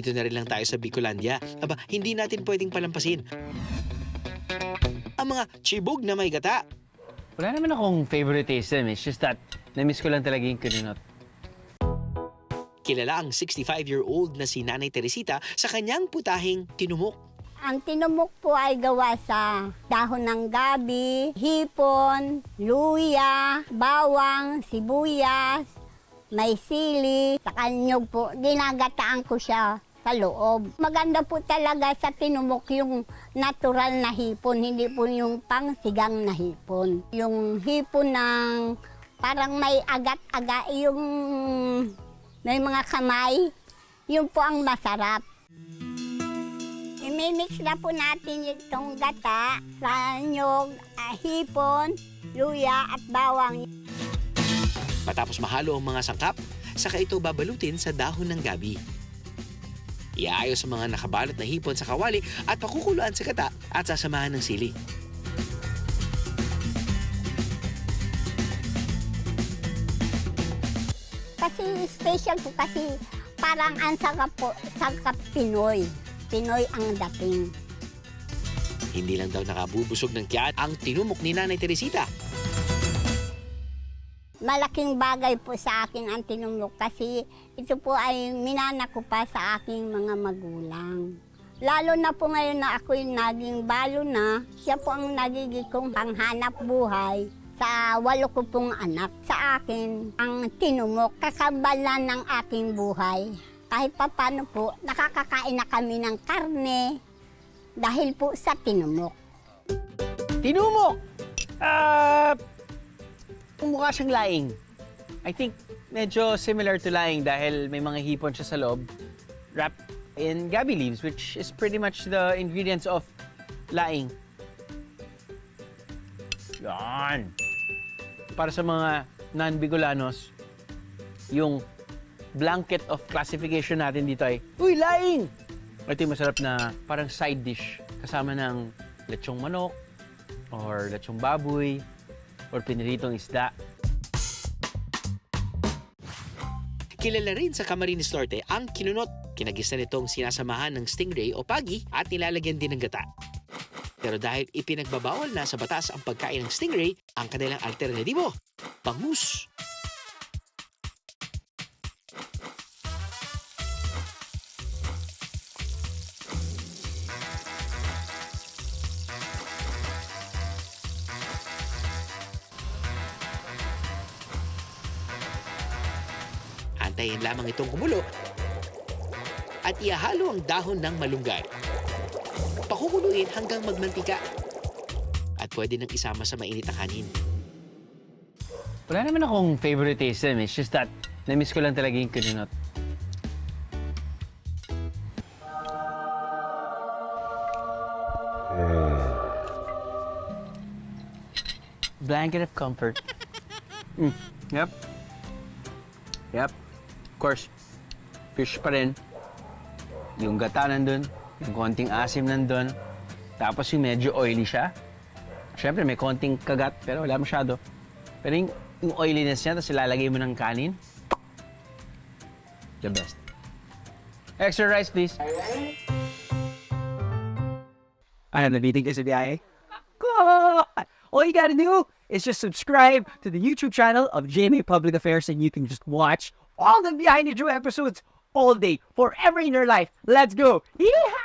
nandito na rin lang tayo sa Bicolandia. Aba, hindi natin pwedeng palampasin ang mga chibog na may gata. Wala naman akong favoritism. It's just that, na-miss ko lang talaga yung kununot. Kilala ang 65-year-old na si Nanay Teresita sa kanyang putahing tinumok. Ang tinumok po ay gawa sa dahon ng gabi, hipon, luya, bawang, sibuyas, may sili, sa kanyog po. Ginagataan ko siya sa loob. Maganda po talaga sa tinumok yung natural na hipon, hindi po yung pangsigang na hipon. Yung hipon ng parang may agat-aga, yung may mga kamay, yun po ang masarap. I-mix na po natin itong gata, sanyog, hipon, luya at bawang. Matapos mahalo ang mga sangkap, saka ito babalutin sa dahon ng gabi. Iaayos ang mga nakabalot na hipon sa kawali at pakukuluan sa gata at sasamahan ng sili. Kasi special po kasi parang ang sangkap Pinoy. Pinoy ang dating. Hindi lang daw nakabubusog ng tiyan ang tinumok ni Nanay Teresita. Malaking bagay po sa akin ang tinumok kasi ito po ay minana ko pa sa aking mga magulang. Lalo na po ngayon na ako'y naging balo na, siya po ang nagiging kong panghanap buhay sa 8 ko pong anak. Sa akin, ang tinumok, kakabalan ng aking buhay. Kahit paano po, nakakakain na kami ng karne dahil po sa tinumok. Tinumok! Mukha siyang laing. I think medyo similar to laing dahil may mga hipon siya sa loob wrapped in gabi leaves, which is pretty much the ingredients of laing. Yan! Para sa mga non-Bicolanos, yung blanket of classification natin dito ay, uy, laing! Ito yung masarap na parang side dish kasama ng lechong manok or lechong baboy or piniritong isda. Kilala rin sa Camarines Norte ang kinunot. Kinagisa nitong sinasamahan ng stingray o pagi at nilalagyan din ng gata. Pero dahil ipinagbabawal na sa batas ang pagkain ng stingray, ang kanilang alternatibo, bangus. Antayin lamang itong kumulo at ihalo ang dahon ng malunggay. Pakukuluin hanggang magmantika at pwede nang isama sa mainit na kanin. Wala naman akong favoritism. It's just that, na-miss ko lang talaga yung kununot. Blanket of comfort. Yep. Yep. Of course, fish pa rin. Yung gata nandun, yung konting asim nandun, tapos yung medyo oily siya. Siyempre, may konting kagat, pero wala masyado. Pero yung oiliness niya, tapos ilalagay mo ng kanin, the best. Extra rice, please. I have the meeting is BIA. All you gotta do is just subscribe to the YouTube channel of GMA Public Affairs and you can just watch all the Behind the Show episodes all day, forever in your life. Let's go! Yeehaw!